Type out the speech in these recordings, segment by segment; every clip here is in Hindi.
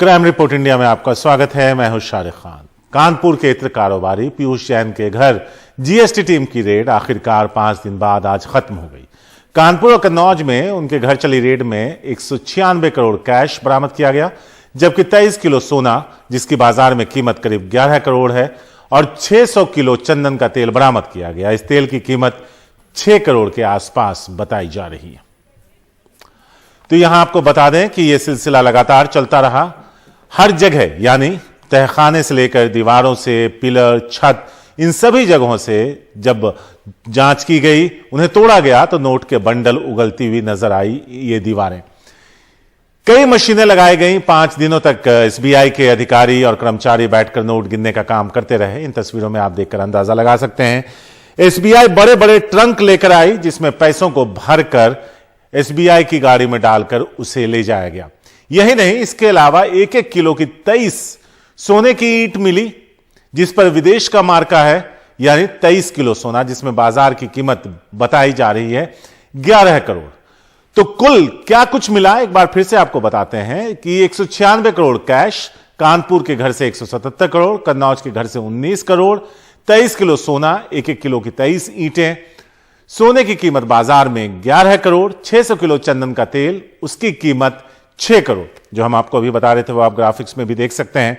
क्राइम रिपोर्ट इंडिया में आपका स्वागत है। मैं हूं शारिक खान। कानपुर के इत्र कारोबारी पीयूष जैन के घर जीएसटी टीम की रेड आखिरकार 5 दिन बाद आज खत्म हो गई। कानपुर और कन्नौज में उनके घर चली रेड में 196 करोड़ कैश बरामद किया गया, जबकि 23 किलो सोना जिसकी बाजार में कीमत करीब 11 करोड़ है और 600 किलो चंदन का तेल बरामद किया गया। इस तेल की कीमत 6 करोड़ के आसपास बताई जा रही है। तो यहां आपको बता दें कि यह सिलसिला लगातार चलता रहा। हर जगह यानी तहखाने से लेकर दीवारों से पिलर, छत, इन सभी जगहों से जब जांच की गई, उन्हें तोड़ा गया तो नोट के बंडल उगलती हुई नजर आई ये दीवारें। कई मशीनें लगाई गई। 5 दिनों तक एसबीआई के अधिकारी और कर्मचारी बैठकर नोट गिनने का काम करते रहे। इन तस्वीरों में आप देखकर अंदाजा लगा सकते हैं। एसबीआई बड़े बड़े ट्रंक लेकर आई जिसमें पैसों को भरकर एसबीआई की गाड़ी में डालकर उसे ले जाया गया। यही नहीं, इसके अलावा 1-1 किलो की 23 सोने की ईंट मिली जिस पर विदेश का मार्का है, यानी 23 किलो सोना जिसमें बाजार की कीमत बताई जा रही है 11 करोड़। तो कुल क्या कुछ मिला एक बार फिर से आपको बताते हैं कि 196 करोड़ कैश, कानपुर के घर से 177 करोड़, कन्नौज के घर से 19 करोड़, 23 किलो सोना, 1-1 किलो की 23 ईंटें, सोने की कीमत बाजार में 11 करोड़, 600 किलो चंदन का तेल, उसकी कीमत 6 करोड़, जो हम आपको अभी बता रहे थे वो आप ग्राफिक्स में भी देख सकते हैं।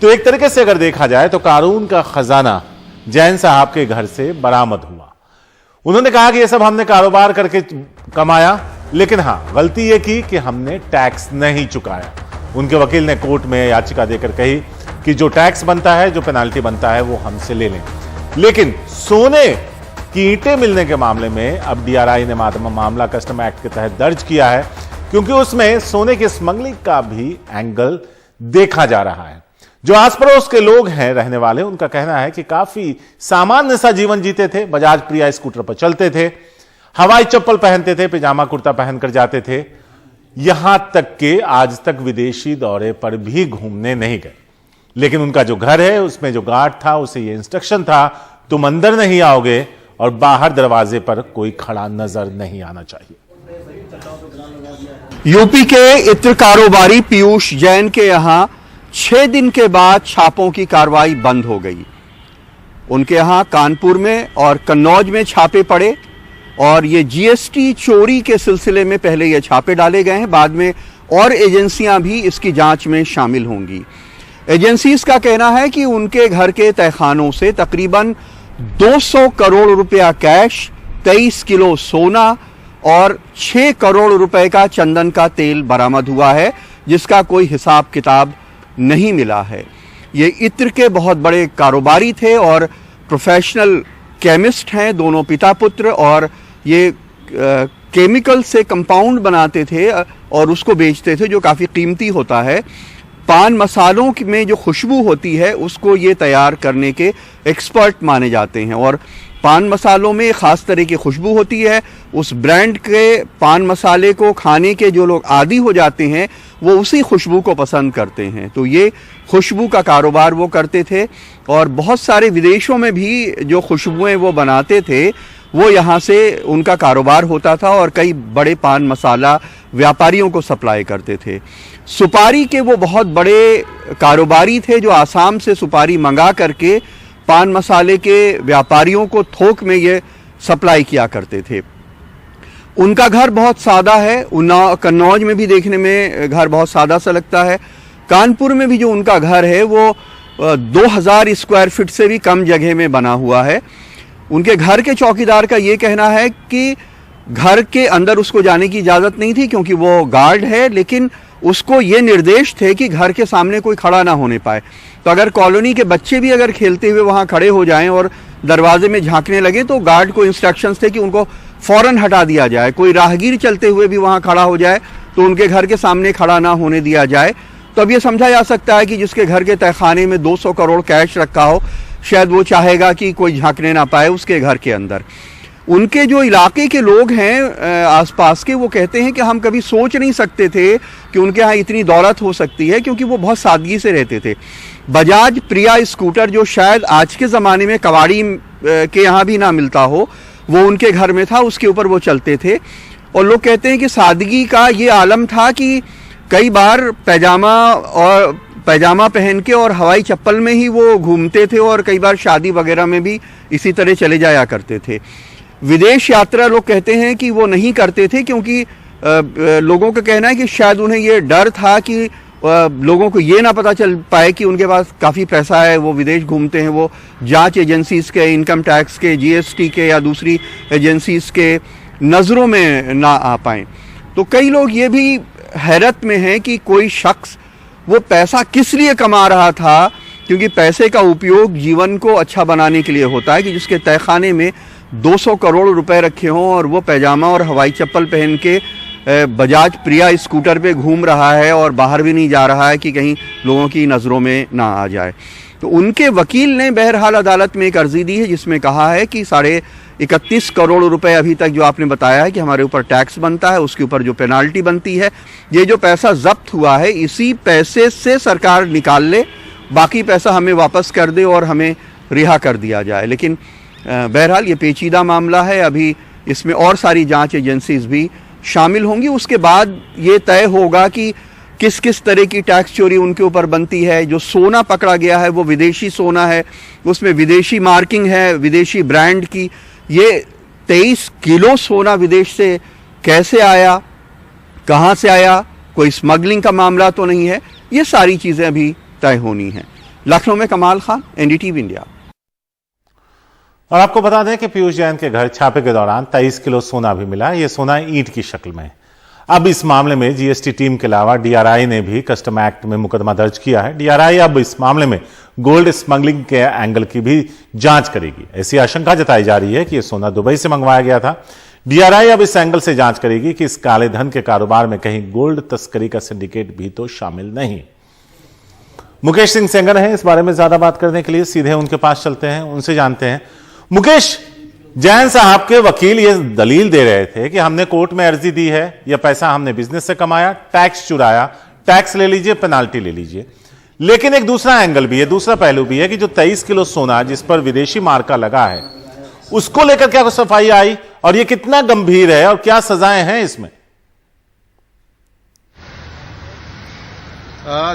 तो एक तरीके से अगर देखा जाए तो कानून का खजाना जैन साहब के घर से बरामद हुआ। उन्होंने कहा कि यह सब हमने कारोबार करके कमाया, लेकिन हां, गलती यह की कि हमने टैक्स नहीं चुकाया। उनके वकील ने कोर्ट में याचिका देकर कही कि जो टैक्स बनता है, जो पेनाल्टी बनता है, वो हमसे ले लें। लेकिन सोने की ईंटें मिलने के मामले में अब डीआरआई ने मामला कस्टम एक्ट के तहत दर्ज किया है, क्योंकि उसमें सोने की स्मगलिंग का भी एंगल देखा जा रहा है। जो आस पड़ोस के लोग हैं रहने वाले, उनका कहना है कि काफी सामान्य सा जीवन जीते थे। बजाज प्रिया स्कूटर पर चलते थे, हवाई चप्पल पहनते थे, पैजामा कुर्ता पहनकर जाते थे, यहां तक कि आज तक विदेशी दौरे पर भी घूमने नहीं गए। लेकिन उनका जो घर है उसमें जो गार्ड था उसे यह इंस्ट्रक्शन था, तुम अंदर नहीं आओगे और बाहर दरवाजे पर कोई खड़ा नजर नहीं आना चाहिए। यूपी के इत्र कारोबारी पीयूष जैन के यहां 6 दिन के बाद छापों की कार्रवाई बंद हो गई। उनके यहां कानपुर में और कन्नौज में छापे पड़े और ये जीएसटी चोरी के सिलसिले में पहले ये छापे डाले गए हैं। बाद में और एजेंसियां भी इसकी जांच में शामिल होंगी। एजेंसीज का कहना है कि उनके घर के तहखानों से तकरीबन 200 करोड़ रुपया कैश, 23 किलो सोना और 6 करोड़ रुपए का चंदन का तेल बरामद हुआ है, जिसका कोई हिसाब किताब नहीं मिला है। ये इत्र के बहुत बड़े कारोबारी थे और प्रोफेशनल केमिस्ट हैं, दोनों पिता पुत्र, और ये केमिकल से कंपाउंड बनाते थे और उसको बेचते थे, जो काफ़ी कीमती होता है। पान मसालों में जो खुशबू होती है उसको ये तैयार करने के एक्सपर्ट माने जाते हैं और पान मसालों में ख़ास तरह की खुशबू होती है। उस ब्रांड के पान मसाले को खाने के जो लोग आदी हो जाते हैं वो उसी खुशबू को पसंद करते हैं। तो ये खुशबू का कारोबार वो करते थे और बहुत सारे विदेशों में भी जो खुशबुएं वो बनाते थे वो यहाँ से उनका कारोबार होता था और कई बड़े पान मसाला व्यापारियों को सप्लाई करते थे। सुपारी के वो बहुत बड़े कारोबारी थे जो आसाम से सुपारी मंगा करके पान मसाले के व्यापारियों को थोक में ये सप्लाई किया करते थे। उनका घर बहुत सादा है। कन्नौज में भी देखने में घर बहुत सादा सा लगता है। कानपुर में भी जो उनका घर है वो 2000 स्क्वायर फीट से भी कम जगह में बना हुआ है। उनके घर के चौकीदार का ये कहना है कि घर के अंदर उसको जाने की इजाज़त नहीं थी क्योंकि वो गार्ड है, लेकिन उसको ये निर्देश थे कि घर के सामने कोई खड़ा ना होने पाए। तो अगर कॉलोनी के बच्चे भी अगर खेलते हुए वहाँ खड़े हो जाएं और दरवाजे में झांकने लगे तो गार्ड को इंस्ट्रक्शंस थे कि उनको फौरन हटा दिया जाए। कोई राहगीर चलते हुए भी वहाँ खड़ा हो जाए तो उनके घर के सामने खड़ा ना होने दिया जाए। तो अब ये समझा जा सकता है कि जिसके घर के तहखाने में 200 करोड़ कैश रखा हो, शायद वो चाहेगा कि कोई झांकने ना पाए उसके घर के अंदर। उनके जो इलाके के लोग हैं आसपास के, वो कहते हैं कि हम कभी सोच नहीं सकते थे कि उनके यहाँ इतनी दौलत हो सकती है, क्योंकि वो बहुत सादगी से रहते थे। बजाज प्रिया स्कूटर जो शायद आज के ज़माने में कबाड़ी के यहाँ भी ना मिलता हो, वो उनके घर में था, उसके ऊपर वो चलते थे। और लोग कहते हैं कि सादगी का ये आलम था कि कई बार पैजामा पहन के और हवाई चप्पल में ही वो घूमते थे और कई बार शादी वगैरह में भी इसी तरह चले जाया करते थे। विदेश यात्रा लोग कहते हैं कि वो नहीं करते थे क्योंकि लोगों का कहना है कि शायद उन्हें ये डर था कि लोगों को ये ना पता चल पाए कि उनके पास काफ़ी पैसा है, वो विदेश घूमते हैं, वो जांच एजेंसीज के, इनकम टैक्स के, जीएसटी के या दूसरी एजेंसीज के नज़रों में ना आ पाएँ। तो कई लोग ये भी हैरत में हैं कि कोई शख्स वो पैसा किस लिए कमा रहा था, क्योंकि पैसे का उपयोग जीवन को अच्छा बनाने के लिए होता है कि जिसके तहखाने में 200 करोड़ रुपए रखे हों और वो पैजामा और हवाई चप्पल पहन के बजाज प्रिया स्कूटर पे घूम रहा है और बाहर भी नहीं जा रहा है कि कहीं लोगों की नज़रों में ना आ जाए। तो उनके वकील ने बहरहाल अदालत में एक अर्जी दी है जिसमें कहा है कि 31.5 करोड़ रुपए अभी तक जो आपने बताया है कि हमारे ऊपर टैक्स बनता है, उसके ऊपर जो पेनाल्टी बनती है, ये जो पैसा जब्त हुआ है इसी पैसे से सरकार निकाल ले, बाकी पैसा हमें वापस कर दे और हमें रिहा कर दिया जाए। लेकिन बहरहाल ये पेचीदा मामला है, अभी इसमें और सारी जांच एजेंसीज भी शामिल होंगी। उसके बाद ये तय होगा कि किस किस तरह की टैक्स चोरी उनके ऊपर बनती है। जो सोना पकड़ा गया है वो विदेशी सोना है, उसमें विदेशी मार्किंग है, विदेशी ब्रांड की। ये 23 किलो सोना विदेश से कैसे आया, कहाँ से आया, कोई स्मगलिंग का मामला तो नहीं है, ये सारी चीज़ें अभी तय होनी हैं। लखनऊ में कमाल खान, एनडीटीवी इंडिया। और आपको बता दें कि पीयूष जैन के घर छापे के दौरान 23 किलो सोना भी मिला। यह सोना ईंट की शक्ल में है। अब इस मामले में जीएसटी टीम के अलावा डीआरआई ने भी कस्टम एक्ट में मुकदमा दर्ज किया है। डीआरआई अब इस मामले में गोल्ड स्मगलिंग के एंगल की भी जांच करेगी। ऐसी आशंका जताई जा रही है कि यह सोना दुबई से मंगवाया गया था। डीआरआई अब इस एंगल से जांच करेगी कि इस काले धन के कारोबार में कहीं गोल्ड तस्करी का सिंडिकेट भी तो शामिल नहीं। मुकेश सिंह सेंगर हैं इस बारे में ज्यादा बात करने के लिए, सीधे उनके पास चलते हैं, उनसे जानते हैं। मुकेश, जैन साहब के वकील ये दलील दे रहे थे कि हमने कोर्ट में अर्जी दी है, यह पैसा हमने बिजनेस से कमाया, टैक्स चुराया, टैक्स ले लीजिए, पेनाल्टी ले लीजिए। लेकिन एक दूसरा एंगल भी है, दूसरा पहलू भी है कि जो 23 किलो सोना जिस पर विदेशी मार्का लगा है उसको लेकर क्या सफाई आई और यह कितना गंभीर है और क्या सजाएं हैं इसमें?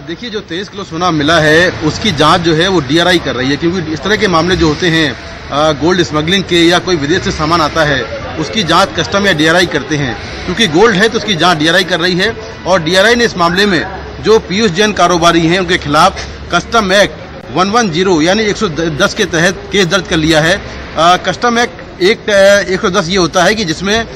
देखिए, जो 23 किलो सोना मिला है उसकी जांच जो है वो डीआरआई कर रही है, क्योंकि इस तरह के मामले जो होते हैं गोल्ड स्मगलिंग के या कोई विदेश से सामान आता है उसकी जांच कस्टम या डीआरआई करते हैं। क्योंकि गोल्ड है तो उसकी जांच डीआरआई कर रही है और डीआरआई ने इस मामले में जो पीयूष जैन कारोबारी हैं उनके खिलाफ कस्टम एक्ट 110 यानी 110 के तहत केस दर्ज कर लिया है। कस्टम एक्ट 110 ये होता है कि जिसमें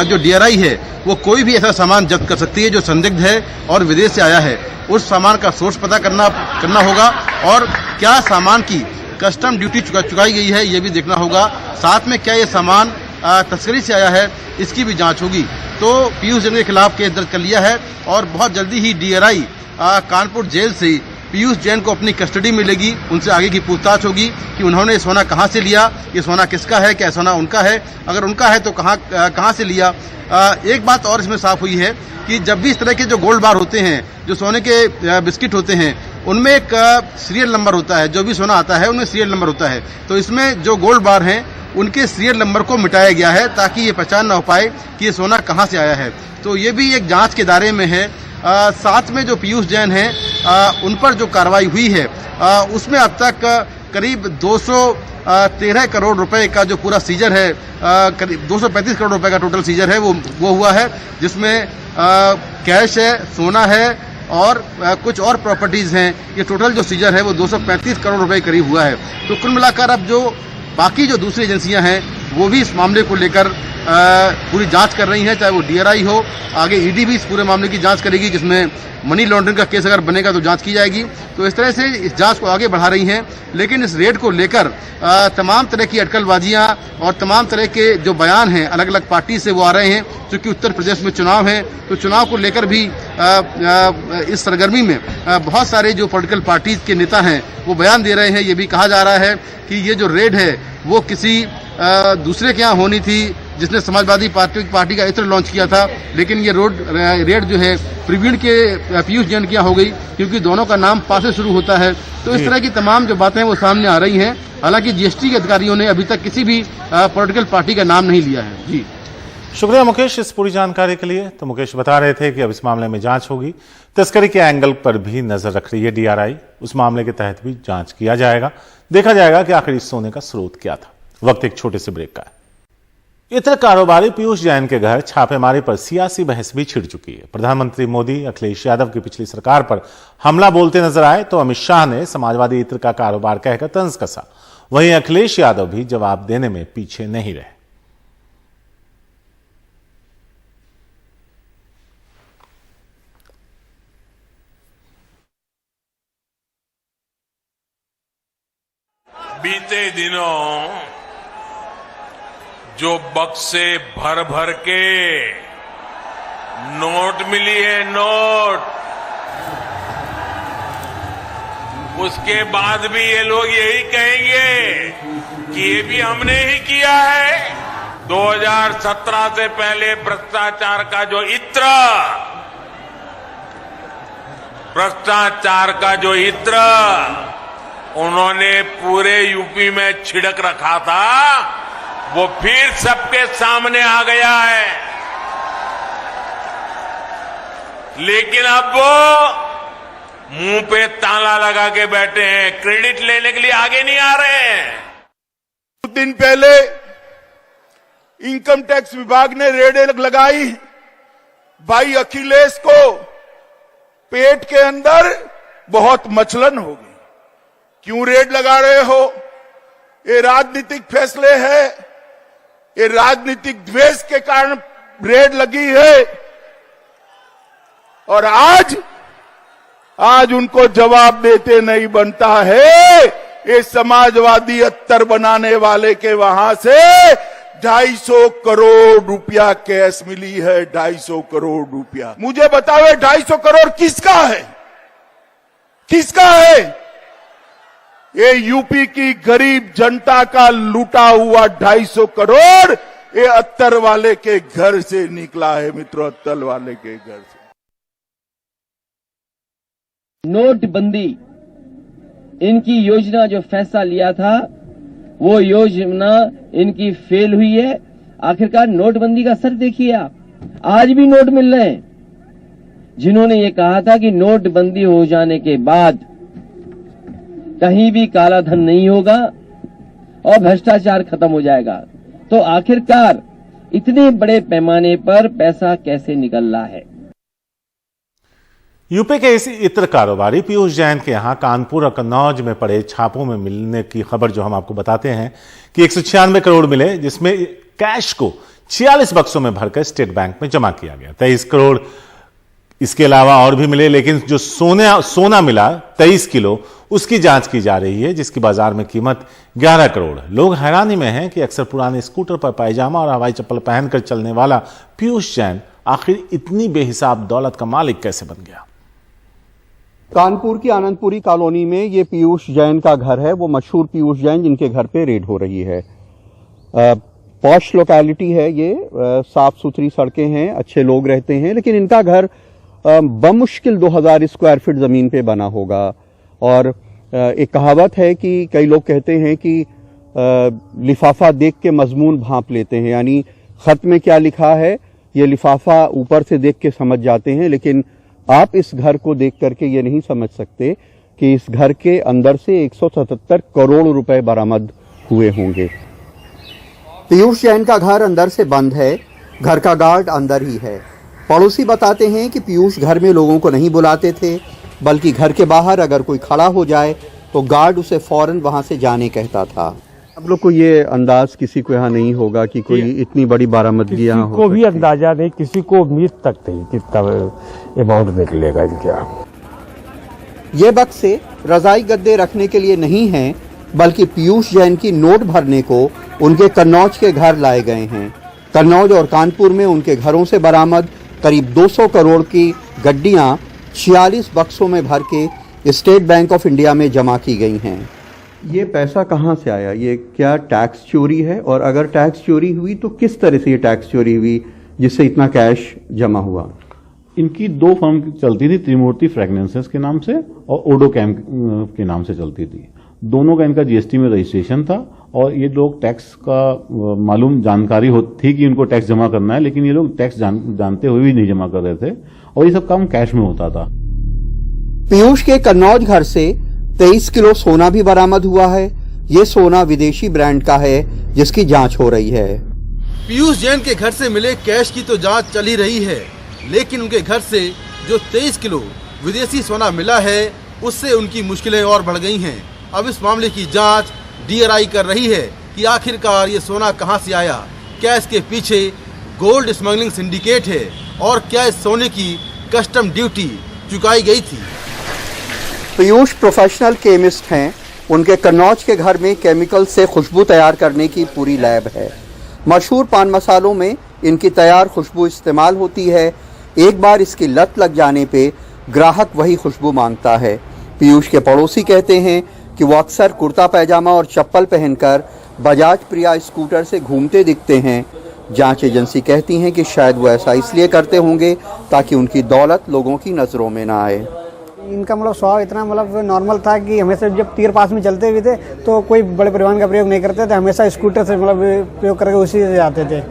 जो डीआरआई है वो कोई भी ऐसा सामान जब्त कर सकती है जो संदिग्ध है और विदेश से आया है। उस सामान का सोर्स पता करना होगा और क्या सामान की कस्टम ड्यूटी चुकाई गई है ये भी देखना होगा। साथ में क्या ये सामान तस्करी से आया है इसकी भी जांच होगी। तो पीयूष जैन के खिलाफ केस दर्ज कर लिया है और बहुत जल्दी ही डीआरआई कानपुर जेल से पीयूष जैन को अपनी कस्टडी में लेगी। उनसे आगे की पूछताछ होगी कि उन्होंने ये सोना कहाँ से लिया, ये सोना किसका है, क्या सोना उनका है, अगर उनका है तो कहाँ से लिया। एक बात और इसमें साफ हुई है कि जब भी इस तरह के जो गोल्ड बार होते हैं, जो सोने के बिस्किट होते हैं, उनमें एक सीरियल नंबर होता है। जो भी सोना आता है उनमें सीरियल नंबर होता है। तो इसमें जो गोल्ड बार हैं उनके सीरियल नंबर को मिटाया गया है ताकि ये पहचान ना हो पाए कि ये सोना कहाँ से आया है। तो ये भी एक जांच के दायरे में है। साथ में जो पीयूष जैन हैं उन पर जो कार्रवाई हुई है उसमें अब तक करीब 213 करोड़ रुपए का जो पूरा सीजर है, करीब 235 करोड़ रुपए का टोटल सीजर है वो हुआ है, जिसमें कैश है, सोना है और कुछ और प्रॉपर्टीज हैं। ये टोटल जो सीजर है वो 235 करोड़ रुपए करीब हुआ है। तो कुल मिलाकर अब जो बाकी जो दूसरी एजेंसियां हैं वो भी इस मामले को लेकर पूरी जांच कर रही हैं, चाहे वो डीआरआई हो, आगे ईडी भी इस पूरे मामले की जांच करेगी, जिसमें मनी लॉन्ड्रिंग का केस अगर बनेगा तो जांच की जाएगी। तो इस तरह से इस जांच को आगे बढ़ा रही हैं। लेकिन इस रेड को लेकर तमाम तरह की अटकलबाजियां और तमाम तरह के जो बयान हैं अलग अलग पार्टी से वो आ रहे हैं। क्योंकि उत्तर प्रदेश में चुनाव है तो चुनाव को लेकर भी इस सरगर्मी में बहुत सारे जो पॉलिटिकल पार्टीज के नेता हैं वो बयान दे रहे हैं। ये भी कहा जा रहा है कि ये जो रेड है वो किसी दूसरे के यहाँ होनी थी जिसने समाजवादी पार्टी का इत्र लॉन्च किया था, लेकिन ये रेड जो है प्रवीण के पीयूष जैन के यहाँ हो गई, क्योंकि दोनों का नाम पा से शुरू होता है। तो इस तरह की तमाम जो बातें वो सामने आ रही हैं। हालांकि जीएसटी के अधिकारियों ने अभी तक किसी भी पॉलिटिकल पार्टी का नाम नहीं लिया है। जी शुक्रिया मुकेश इस पूरी जानकारी के लिए। तो मुकेश बता रहे थे कि अब इस मामले में जांच होगी, तस्करी के एंगल पर भी नजर रख रही है डीआरआई। उस मामले के तहत भी जांच किया जाएगा, देखा जाएगा कि आखिर इस सोने का स्रोत क्या था। वक्त एक छोटे से ब्रेक का है। इत्र कारोबारी पीयूष जैन के घर छापेमारी पर सियासी बहस भी छिड़ चुकी है। प्रधानमंत्री मोदी अखिलेश यादव की पिछली सरकार पर हमला बोलते नजर आए तो अमित शाह ने समाजवादी इत्र का कारोबार कहकर तंज कसा। वहीं अखिलेश यादव भी जवाब देने में पीछे नहीं रहे। बीते दिनों जो बक्से भर भर के नोट मिली है, नोट, उसके बाद भी ये लोग यही कहेंगे कि ये भी हमने ही किया है। 2017 से पहले भ्रष्टाचार का जो इत्र उन्होंने पूरे यूपी में छिड़क रखा था, वो फिर सबके सामने आ गया है। लेकिन अब वो मुंह पे ताला लगा के बैठे हैं, क्रेडिट लेने के लिए आगे नहीं आ रहे हैं। कुछ दिन पहले इनकम टैक्स विभाग ने रेड लगाई, भाई अखिलेश को पेट के अंदर बहुत मचलन हो गई। क्यों रेड लगा रहे हो? ये राजनीतिक फैसले है, ये राजनीतिक द्वेष के कारण रेड लगी है। और आज उनको जवाब देते नहीं बनता है। ये समाजवादी अत्तर बनाने वाले के वहां से 250 करोड़ रुपया कैश मिली है। 250 करोड़ रुपया। मुझे बताओ 250 करोड़ किसका है? किसका है? ये यूपी की गरीब जनता का लूटा हुआ 250 करोड़ ये अत्तर वाले के घर से निकला है मित्रों, अत्तर वाले के घर से। नोटबंदी, इनकी योजना जो फैसला लिया था वो योजना इनकी फेल हुई है। आखिरकार नोटबंदी का असर देखिए आप, आज भी नोट मिल रहे हैं। जिन्होंने ये कहा था कि नोटबंदी हो जाने के बाद कहीं भी काला धन नहीं होगा और भ्रष्टाचार खत्म हो जाएगा, तो आखिरकार इतने बड़े पैमाने पर पैसा कैसे निकल रहा है? यूपी के इस इत्र कारोबारी पीयूष जैन के यहां कानपुर और कन्नौज में पड़े छापों में मिलने की खबर जो हम आपको बताते हैं कि 196 करोड़ मिले, जिसमें कैश को 46 बक्सों में भरकर स्टेट बैंक में जमा किया गया। 23 करोड़ इसके अलावा और भी मिले, लेकिन जो सोना मिला 23 किलो, उसकी जांच की जा रही है, जिसकी बाजार में कीमत 11 करोड़। लोग हैरानी में हैं कि अक्सर पुराने स्कूटर पर पायजामा और हवाई चप्पल पहनकर चलने वाला पीयूष जैन आखिर इतनी बेहिसाब दौलत का मालिक कैसे बन गया। कानपुर की आनंदपुरी कॉलोनी में ये पीयूष जैन का घर है, वो मशहूर पीयूष जैन जिनके घर पे रेड हो रही है। पॉश लोकेलिटी है ये, साफ सुथरी सड़कें हैं, अच्छे लोग रहते हैं, लेकिन इनका घर बमुश्किल 2000 स्क्वायर फीट जमीन पे बना होगा। और एक कहावत है कि कई लोग कहते हैं कि लिफाफा देख के मजमून भांप लेते हैं, यानी खत में क्या लिखा है ये लिफाफा ऊपर से देख के समझ जाते हैं, लेकिन आप इस घर को देख करके ये नहीं समझ सकते कि इस घर के अंदर से 177 करोड़ रुपए बरामद हुए होंगे। पीयूष जैन का घर अंदर से बंद है, घर का गार्ड अंदर ही है। पड़ोसी बताते हैं कि पीयूष घर में लोगों को नहीं बुलाते थे, बल्कि घर के बाहर अगर कोई खड़ा हो जाए तो गार्ड उसे फौरन वहां से जाने कहता था। आप लोग को ये अंदाज किसी को यहाँ नहीं होगा कि कोई इतनी बड़ी बरामदगी यहाँ को भी अंदाजा नहीं, किसी को उम्मीद तक नहीं कितना अमाउंट निकलेगा इनके यहाँ। ये बक्से रजाई गद्दे रखने के लिए नहीं हैं, बल्कि पीयूष जैन की नोट भरने को उनके कन्नौज के घर लाए गए हैं। कन्नौज और कानपुर में उनके घरों से बरामद करीब 200 करोड़ की गड्डियां 46 बक्सों में भर के स्टेट बैंक ऑफ इंडिया में जमा की गई हैं। ये पैसा कहां से आया? ये क्या टैक्स चोरी है? और अगर टैक्स चोरी हुई तो किस तरह से ये टैक्स चोरी हुई जिससे इतना कैश जमा हुआ? इनकी 2 फर्म चलती थी, त्रिमूर्ति फ्रेगनेंसेस के नाम से और ओडो कैम के नाम से चलती थी। दोनों का इनका जीएसटी में रजिस्ट्रेशन था और ये लोग टैक्स का मालूम जानकारी थी कि उनको टैक्स जमा करना है, लेकिन ये लोग टैक्स जानते हुए भी नहीं जमा कर रहे थे और ये सब काम कैश में होता था। पीयूष के कन्नौज घर से 23 किलो सोना भी बरामद हुआ है। ये सोना विदेशी ब्रांड का है जिसकी जांच हो रही है। पीयूष जैन के घर से मिले कैश की तो जांच चल ही रही है, लेकिन उनके घर से जो 23 किलो विदेशी सोना मिला है उससे उनकी मुश्किलें और बढ़ गई हैं। अब इस मामले की जांच डीआरआई कर रही है कि आखिरकार ये सोना कहां से आया, क्या इसके पीछे गोल्ड स्मगलिंग सिंडिकेट है और क्या इस सोने की कस्टम ड्यूटी चुकाई गई थी। पीयूष प्रोफेशनल केमिस्ट हैं। उनके कन्नौज के घर में केमिकल से खुशबू तैयार करने की पूरी लैब है। मशहूर पान मसालों में इनकी तैयार खुशबू इस्तेमाल होती है। एक बार इसकी लत लग जाने पे ग्राहक वही खुशबू मांगता है। पीयूष के पड़ोसी कहते हैं कि वो अक्सर कुर्ता पैजामा और चप्पल पहनकर बजाज प्रिया स्कूटर से घूमते दिखते हैं। जांच एजेंसी कहती हैं कि शायद वो ऐसा इसलिए करते होंगे ताकि उनकी दौलत लोगों की नजरों में ना आए। इनका स्वभाव इतना नॉर्मल था कि हमेशा जब तीर पास में चलते भी थे तो कोई बड़े परिवहन का प्रयोग नहीं करते थे, हमेशा स्कूटर से प्रयोग करके उसी से जाते थे।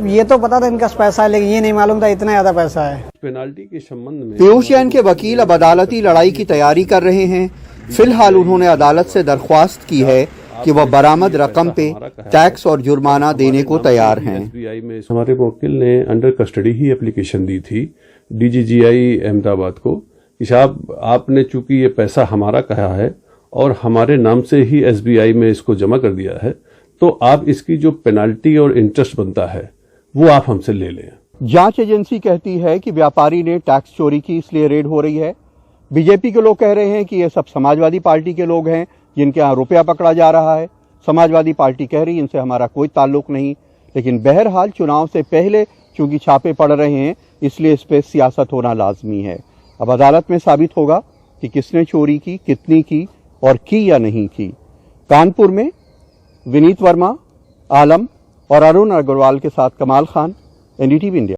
ये तो पता था इनका पैसा है, लेकिन ये नहीं मालूम था इतना ज्यादा पैसा है। पेनाल्टी के संबंध में पीयूष जैन के वकील अब अदालती लड़ाई की तैयारी कर रहे हैं। फिलहाल उन्होंने अदालत से दरख्वास्त की है कि वह बरामद रकम पे टैक्स और जुर्माना देने को तैयार हैं। एसबीआई में हमारे वकील ने अंडर कस्टडी ही एप्लीकेशन दी थी डीजीजीआई अहमदाबाद को कि साहब आपने चूंकि ये पैसा हमारा कहा है और हमारे नाम से ही एसबीआई में इसको जमा कर दिया है, तो आप इसकी जो पेनाल्टी और इंटरेस्ट बनता है वो आप हमसे ले लें। जांच एजेंसी कहती है कि व्यापारी ने टैक्स चोरी की इसलिए रेड हो रही है। बीजेपी के लोग कह रहे हैं कि ये सब समाजवादी पार्टी के लोग हैं जिनके यहाँ रुपया पकड़ा जा रहा है। समाजवादी पार्टी कह रही इनसे हमारा कोई ताल्लुक नहीं। लेकिन बहरहाल चुनाव से पहले चूंकि छापे पड़ रहे हैं इसलिए इस पे सियासत होना लाजमी है। अब अदालत में साबित होगा कि किसने चोरी की, कितनी की और की या नहीं की। कानपुर में विनीत वर्मा, आलम और अरुण अग्रवाल के साथ कमाल खान, एनडीटीवी इंडिया।